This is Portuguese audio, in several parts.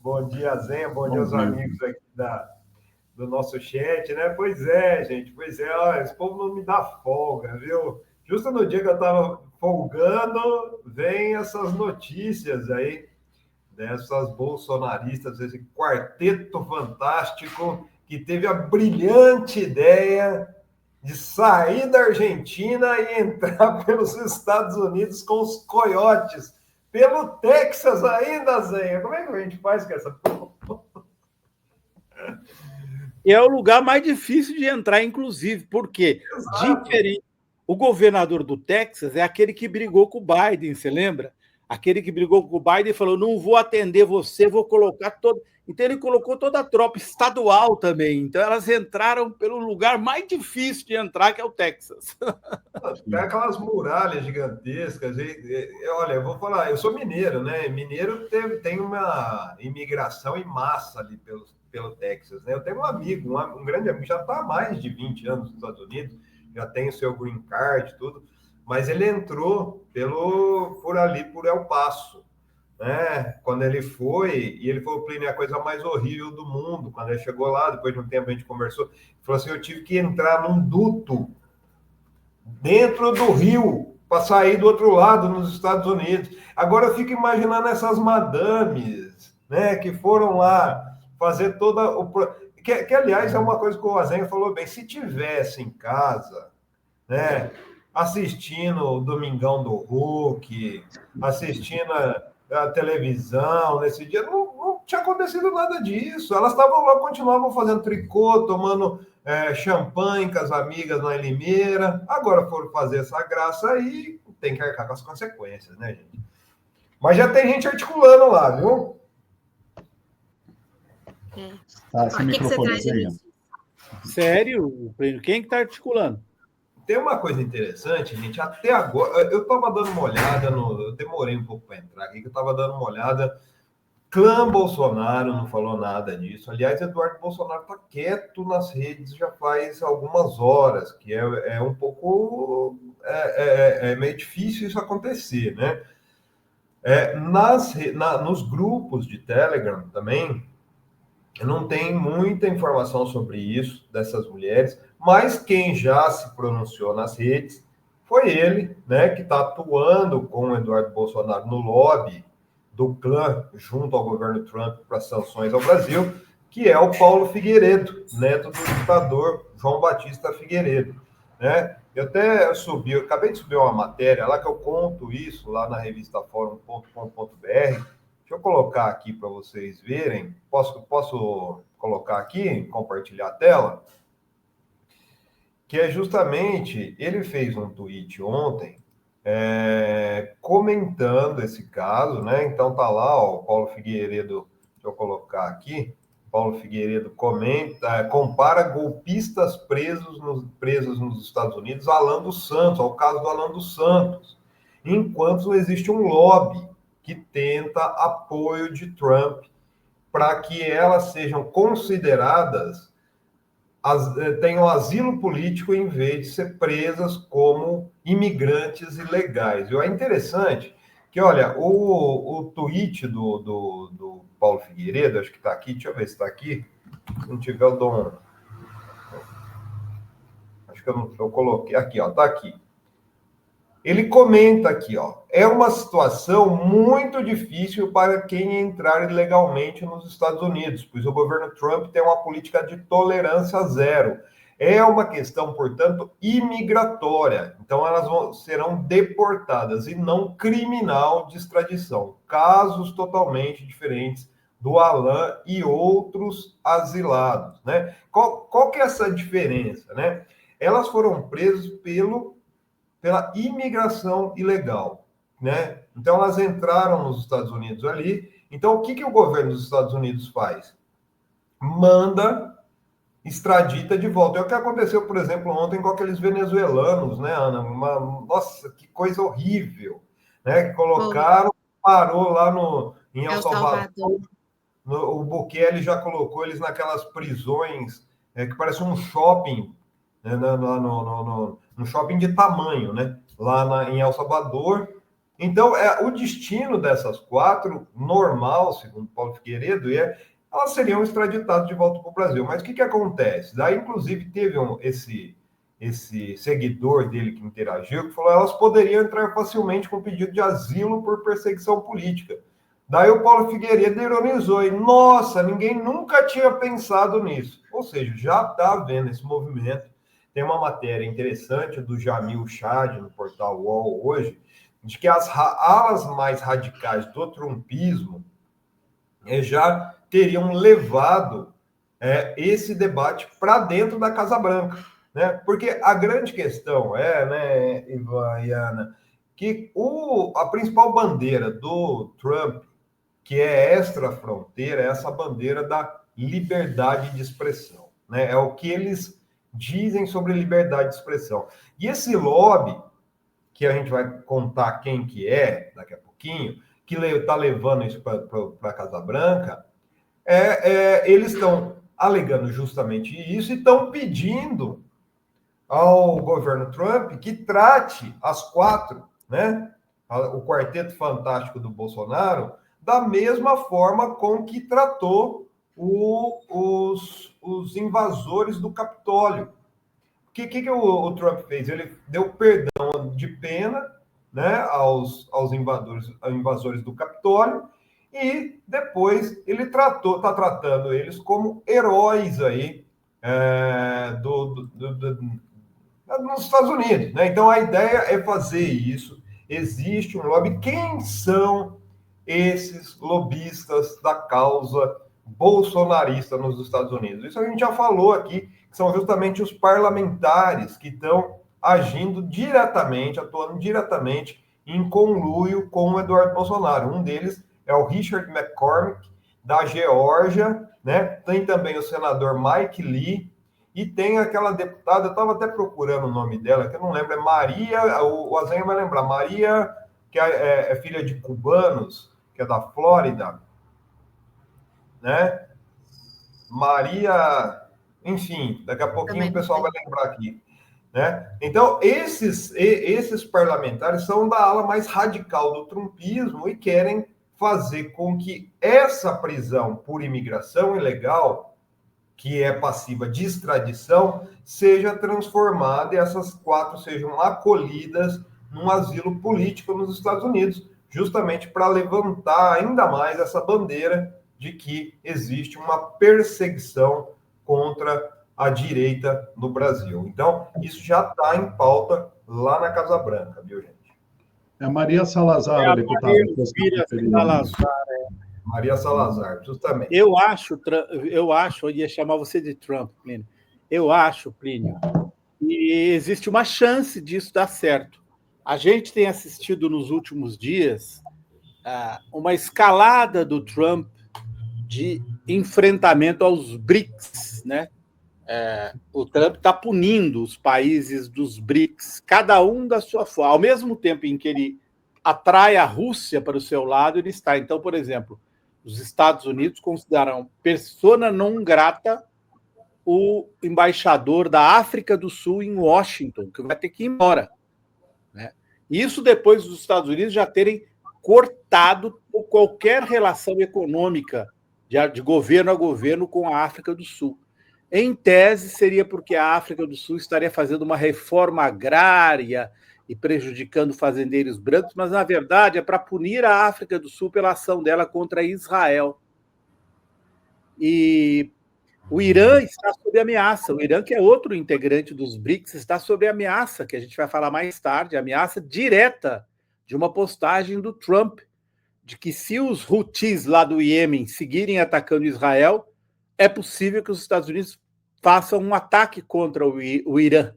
Bom dia, Zenha. Bom dia aos amigos aqui do nosso chat, né? Pois é, gente. Pois é. Olha, esse povo não me dá folga, viu? Justo no dia que eu estava folgando, vem essas notícias aí dessas bolsonaristas, esse quarteto fantástico que teve a brilhante ideia de sair da Argentina e entrar pelos Estados Unidos com os coiotes, pelo Texas ainda, Zenha. Como é que a gente faz com essa... E é o lugar mais difícil de entrar, inclusive, porque diferente. O governador do Texas é aquele que brigou com o Biden, você lembra? Aquele que brigou com o Biden e falou: não vou atender você, vou colocar todo. Então, ele colocou toda a tropa estadual também. Então, elas entraram pelo lugar mais difícil de entrar, que é o Texas. Tem aquelas muralhas gigantescas. Olha, eu vou falar, eu sou mineiro, né? Mineiro tem uma imigração em massa ali pelo Texas, né? Eu tenho um amigo, um grande amigo, já está há mais de 20 anos nos Estados Unidos, já tem o seu green card, tudo, mas ele entrou por ali, por El Paso, né? Quando ele foi, e ele falou: Plínio, é a coisa mais horrível do mundo. Quando ele chegou lá, depois de um tempo a gente conversou, ele falou assim: eu tive que entrar num duto dentro do rio para sair do outro lado, nos Estados Unidos. Agora eu fico imaginando essas madames, né, que foram lá fazer toda o... Que aliás, é uma coisa que o Azenha falou bem: se tivesse em casa, né, assistindo o Domingão do Hulk, assistindo a televisão nesse dia, não tinha acontecido nada disso. Elas estavam lá, continuavam fazendo tricô, tomando champanhe com as amigas na Limeira. Agora foram fazer essa graça aí, tem que arcar com as consequências, né, gente? Mas já tem gente articulando lá, viu? O que você traz aí? Sério? Quem que tá articulando? Tem uma coisa interessante, gente. Até agora, eu estava dando uma olhada eu demorei um pouco para entrar aqui, que eu estava dando uma olhada. Clã Bolsonaro não falou nada disso. Aliás, Eduardo Bolsonaro está quieto nas redes já faz algumas horas, que é um pouco... É meio difícil isso acontecer, né? Nos grupos de Telegram também, não tem muita informação sobre isso, dessas mulheres, mas quem já se pronunciou nas redes foi ele, né, que está atuando com o Eduardo Bolsonaro no lobby do clã junto ao governo Trump para sanções ao Brasil, que é o Paulo Figueiredo, neto do ditador João Batista Figueiredo, né? Eu acabei de subir uma matéria lá que eu conto isso lá na revista Fórum.com.br. Deixa eu colocar aqui para vocês verem. Posso colocar aqui, compartilhar a tela? Que é justamente, ele fez um tweet ontem comentando esse caso, né? Então tá lá, ó, o Paulo Figueiredo, deixa eu colocar aqui. Paulo Figueiredo compara golpistas presos nos Estados Unidos a Alan dos Santos, ao caso do Alan dos Santos, enquanto existe um lobby que tenta apoio de Trump para que elas sejam consideradas, tenham asilo político em vez de ser presas como imigrantes ilegais. E é interessante que, olha, o tweet do Paulo Figueiredo, acho que está aqui, deixa eu ver se está aqui. Se não tiver, eu dou um... Acho que eu coloquei aqui, ó, está aqui. Ele comenta aqui, ó, é uma situação muito difícil para quem entrar ilegalmente nos Estados Unidos, pois o governo Trump tem uma política de tolerância zero. É uma questão, portanto, imigratória. Então, elas serão deportadas e não criminal de extradição. Casos totalmente diferentes do Alan e outros asilados, né? Qual que é essa diferença, né? Elas foram presas pela imigração ilegal, né? Então, elas entraram nos Estados Unidos ali. Então, o que o governo dos Estados Unidos faz? Manda, extradita de volta. É o que aconteceu, por exemplo, ontem com aqueles venezuelanos, né, Ana? Nossa, que coisa horrível, né? Que colocaram, parou lá em El Salvador. O Bukele já colocou eles naquelas prisões que parece um shopping, né, no shopping de tamanho, né? Lá em El Salvador, Então, o destino dessas 4, normal, segundo Paulo Figueiredo, elas seriam extraditadas de volta para o Brasil. Mas o que acontece? Daí, inclusive, teve esse seguidor dele que interagiu, que falou que elas poderiam entrar facilmente com pedido de asilo por perseguição política. Daí o Paulo Figueiredo ironizou, e nossa, ninguém nunca tinha pensado nisso. Ou seja, já está havendo esse movimento. Tem uma matéria interessante do Jamil Chad, no portal UOL hoje, de que as alas mais radicais do trumpismo já teriam levado esse debate para dentro da Casa Branca. Né? Porque a grande questão né, Ivan e Ana, que a principal bandeira do Trump, que é extra-fronteira, é essa bandeira da liberdade de expressão. Né? É o que eles dizem sobre liberdade de expressão. E esse lobby, que a gente vai contar quem que é daqui a pouquinho, que está levando isso para a Casa Branca, eles estão alegando justamente isso e estão pedindo ao governo Trump que trate as 4, né, o quarteto fantástico do Bolsonaro, da mesma forma com que tratou os invasores do Capitólio. O que o Trump fez? Ele deu perdão de pena, né, aos invasores do Capitólio, e depois ele está tratando eles como heróis aí nos Estados Unidos. Né? Então a ideia é fazer isso. Existe um lobby. Quem são esses lobistas da causa bolsonarista nos Estados Unidos? Isso a gente já falou aqui, que são justamente os parlamentares que estão agindo diretamente, atuando diretamente em conluio com o Eduardo Bolsonaro. Um deles é o Richard McCormick, da Geórgia, né? Tem também o senador Mike Lee, e tem aquela deputada, eu estava até procurando o nome dela, que eu não lembro, é Maria, o Azenha vai lembrar, Maria, que é filha de cubanos, que é da Flórida, né? Maria, enfim, daqui a pouquinho também o pessoal vai lembrar aqui. Né? Então, esses parlamentares são da ala mais radical do trumpismo e querem fazer com que essa prisão por imigração ilegal, que é passiva de extradição, seja transformada e essas 4 sejam acolhidas num asilo político nos Estados Unidos, justamente para levantar ainda mais essa bandeira de que existe uma perseguição contra a direita no Brasil. Então, isso já está em pauta lá na Casa Branca, viu, gente? É a Maria Salazar, a deputada. Maria Salazar, justamente. Eu acho, eu ia chamar você de Trump, Plínio. Eu acho, Plínio, que existe uma chance disso dar certo. A gente tem assistido nos últimos dias uma escalada do Trump de enfrentamento aos BRICS, né? O Trump está punindo os países dos BRICS, cada um da sua forma. Ao mesmo tempo em que ele atrai a Rússia para o seu lado, ele está. Então, por exemplo, os Estados Unidos consideram persona non grata o embaixador da África do Sul em Washington, que vai ter que ir embora. Né? Isso depois dos Estados Unidos já terem cortado qualquer relação econômica de governo a governo com a África do Sul. Em tese, seria porque a África do Sul estaria fazendo uma reforma agrária e prejudicando fazendeiros brancos, mas, na verdade, é para punir a África do Sul pela ação dela contra Israel. E o Irã está sob ameaça. O Irã, que é outro integrante dos BRICS, está sob ameaça, que a gente vai falar mais tarde, ameaça direta de uma postagem do Trump, de que se os Houthis lá do Iêmen seguirem atacando Israel, é possível que os Estados Unidos façam um ataque contra o Irã.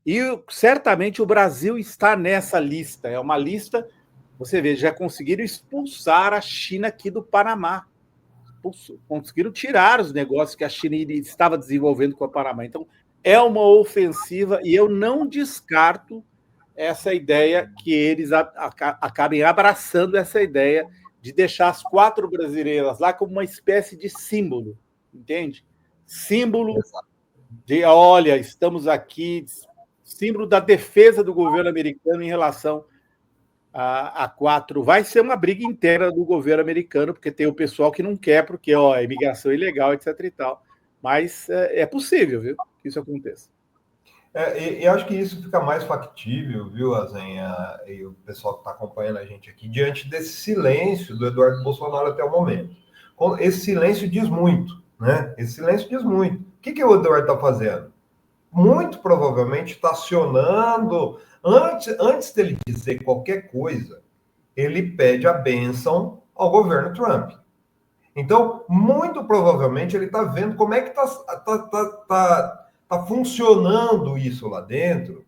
E certamente o Brasil está nessa lista. É uma lista, você vê, já conseguiram expulsar a China aqui do Panamá. Conseguiram tirar os negócios que a China estava desenvolvendo com o Panamá. Então, é uma ofensiva e eu não descarto essa ideia que eles acabem abraçando essa ideia de deixar as 4 brasileiras lá como uma espécie de símbolo, entende? Símbolo de, olha, estamos aqui, símbolo da defesa do governo americano em relação a quatro vai ser uma briga inteira do governo americano, porque tem o pessoal que não quer, porque a imigração é ilegal, etc. e tal. Mas é possível, viu, que isso aconteça. E acho que isso fica mais factível, viu, Azenha, e o pessoal que está acompanhando a gente aqui, diante desse silêncio do Eduardo Bolsonaro até o momento. Esse silêncio diz muito, né? Esse silêncio diz muito. O que o Eduardo está fazendo? Muito provavelmente está acionando, antes dele dizer qualquer coisa, ele pede a bênção ao governo Trump. Então, muito provavelmente, ele está vendo como é que tá funcionando isso lá dentro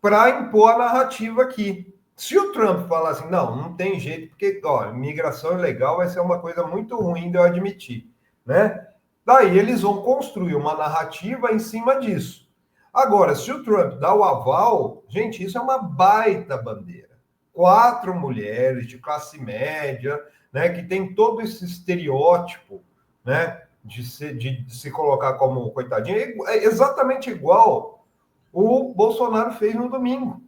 para impor a narrativa aqui. Se o Trump falar assim, não tem jeito, porque imigração ilegal vai ser uma coisa muito ruim de eu admitir, né? Daí eles vão construir uma narrativa em cima disso. Agora, se o Trump dá o aval, gente, isso é uma baita bandeira. 4 mulheres de classe média, né, que tem todo esse estereótipo, né, de se colocar como coitadinha, é exatamente igual o Bolsonaro fez no domingo,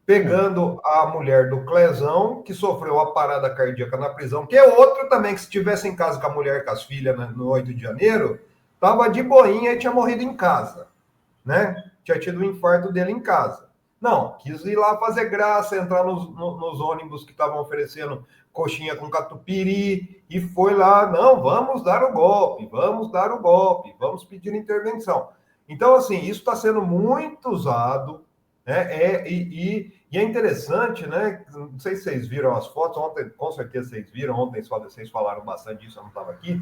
pegando a mulher do Clezão, que sofreu a parada cardíaca na prisão, que é outro também, que se estivesse em casa com a mulher e com as filhas no 8 de janeiro, estava de boinha e tinha morrido em casa, né? Tinha tido um infarto dele em casa. Não, quis ir lá fazer graça, entrar nos ônibus que estavam oferecendo coxinha com catupiry, e foi lá, não, vamos dar o golpe, vamos pedir intervenção. Então, assim, isso está sendo muito usado, né? E é interessante, né? Não sei se vocês viram as fotos, ontem, com certeza vocês viram, ontem só vocês falaram bastante disso, eu não estava aqui,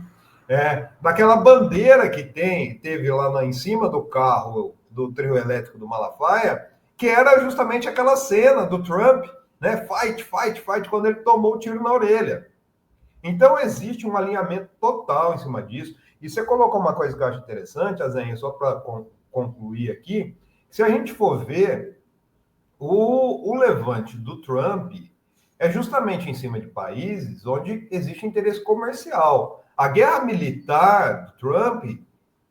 daquela bandeira que teve lá em cima do carro do trio elétrico do Malafaia, que era justamente aquela cena do Trump, né? Fight, fight, fight, quando ele tomou o tiro na orelha. Então, existe um alinhamento total em cima disso. E você colocou uma coisa que eu acho interessante, Azenha, só para concluir aqui. Se a gente for ver, o levante do Trump é justamente em cima de países onde existe interesse comercial. A guerra militar do Trump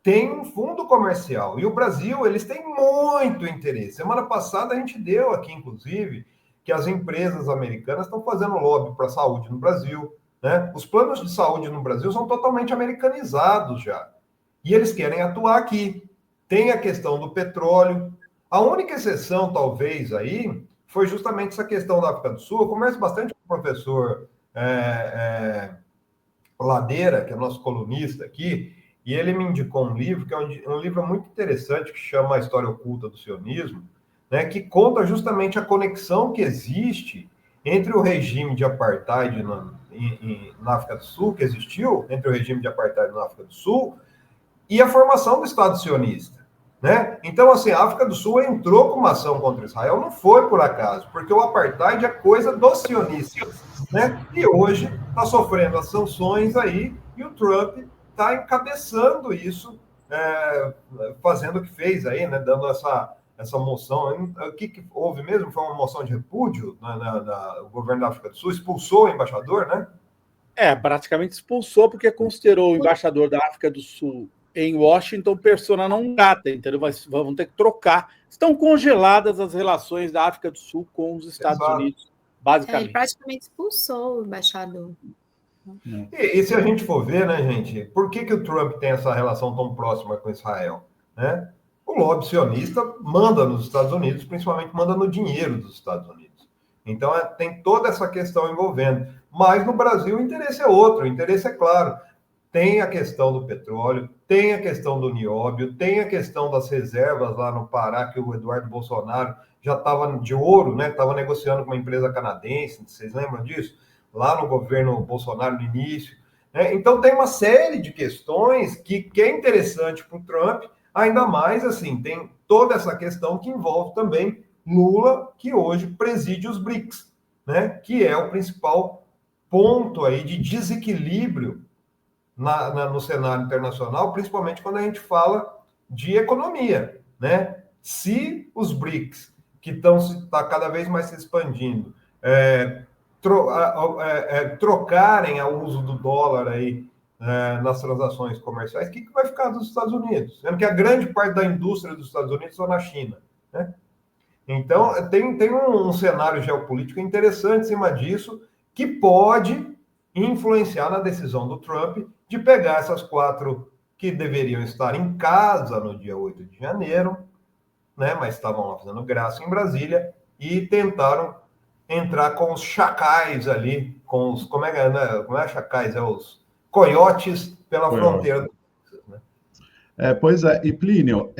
tem um fundo comercial. E o Brasil, eles têm muito interesse. Semana passada a gente deu aqui, inclusive, que as empresas americanas estão fazendo lobby para a saúde no Brasil, né? Os planos de saúde no Brasil são totalmente americanizados já. E eles querem atuar aqui. Tem a questão do petróleo. A única exceção, talvez, aí, foi justamente essa questão da África do Sul. Eu converso bastante com o professor Ladeira, que é nosso colunista aqui, e ele me indicou um livro, que é um livro muito interessante, que chama A História Oculta do Sionismo, né, que conta justamente a conexão que existe entre o regime de apartheid na África do Sul, que existiu, entre o regime de apartheid na África do Sul, e a formação do Estado sionista. Né? Então, assim, a África do Sul entrou com uma ação contra Israel, não foi por acaso, porque o apartheid é coisa dos sionistas, né? E hoje está sofrendo as sanções aí, e o Trump está encabeçando isso, fazendo o que fez aí, né? Dando essa moção. O que houve mesmo? Foi uma moção de repúdio o governo da África do Sul, expulsou o embaixador, né? Praticamente expulsou, porque considerou o embaixador da África do Sul em Washington persona não grata, entendeu? Vão ter que trocar. Estão congeladas as relações da África do Sul com os Estados Unidos, basicamente. Ele praticamente expulsou o embaixador. E se a gente for ver, né, gente, por que o Trump tem essa relação tão próxima com Israel? Né? O lobby sionista manda nos Estados Unidos, principalmente manda no dinheiro dos Estados Unidos. Então, tem toda essa questão envolvendo. Mas no Brasil o interesse é outro, o interesse é claro. Tem a questão do petróleo, tem a questão do nióbio, tem a questão das reservas lá no Pará, que o Eduardo Bolsonaro já estava de ouro, né? Estava negociando com uma empresa canadense, vocês lembram disso? Lá no governo Bolsonaro no início. Né? Então tem uma série de questões que é interessante para o Trump, ainda mais assim, tem toda essa questão que envolve também Lula, que hoje preside os BRICS, né? Que é o principal ponto aí de desequilíbrio no cenário internacional, principalmente quando a gente fala de economia, né? Se os BRICS, que estão cada vez mais se expandindo, trocarem o uso do dólar aí nas transações comerciais, o que vai ficar dos Estados Unidos? Sendo que a grande parte da indústria dos Estados Unidos está na China, né? Então, tem um cenário geopolítico interessante em cima disso, que pode influenciar na decisão do Trump de pegar essas 4 que deveriam estar em casa no dia 8 de janeiro, né, mas estavam lá fazendo graça em Brasília, e tentaram entrar com os chacais ali, com os, como é chacais? Os coiotes pela fronteira do Texas, né? Pois é, e Plínio,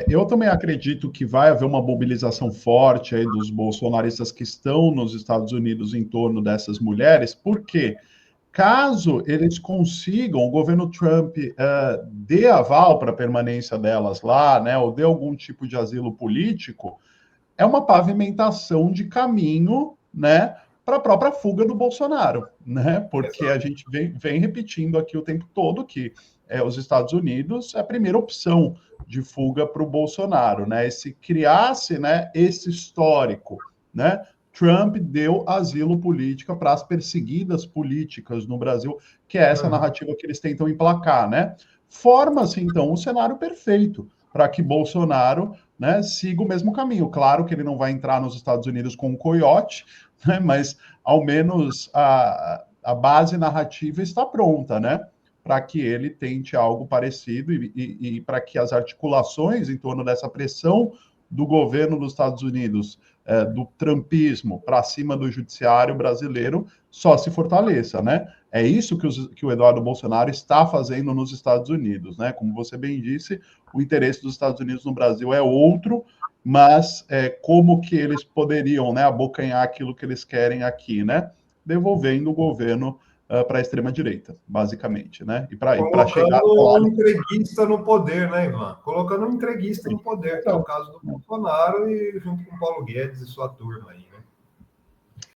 eu também acredito que vai haver uma mobilização forte aí dos bolsonaristas que estão nos Estados Unidos em torno dessas mulheres, porque caso eles consigam, o governo Trump dê aval para a permanência delas lá, né, ou dê algum tipo de asilo político, é uma pavimentação de caminho, né, para a própria fuga do Bolsonaro, né? Porque a gente vem repetindo aqui o tempo todo que os Estados Unidos é a primeira opção de fuga para o Bolsonaro, né? E se criasse, né, esse histórico, né? Trump deu asilo político para as perseguidas políticas no Brasil, que é essa narrativa que eles tentam emplacar, né? Forma-se, então, um cenário perfeito para que Bolsonaro, né, siga o mesmo caminho. Claro que ele não vai entrar nos Estados Unidos com um coiote, né, mas ao menos a base narrativa está pronta, né, para que ele tente algo parecido e para que as articulações em torno dessa pressão do governo dos Estados Unidos, do trumpismo para cima do judiciário brasileiro, só se fortaleça, né? É isso que o Eduardo Bolsonaro está fazendo nos Estados Unidos, né? Como você bem disse, o interesse dos Estados Unidos no Brasil é outro, mas como que eles poderiam, né, abocanhar aquilo que eles querem aqui, né? Devolvendo o governo para a extrema-direita, basicamente, né? E para chegar... Colocando um entreguista no poder, né, Ivan? Colocando um entreguista no poder, que é o caso do Bolsonaro, e junto com o Paulo Guedes e sua turma aí.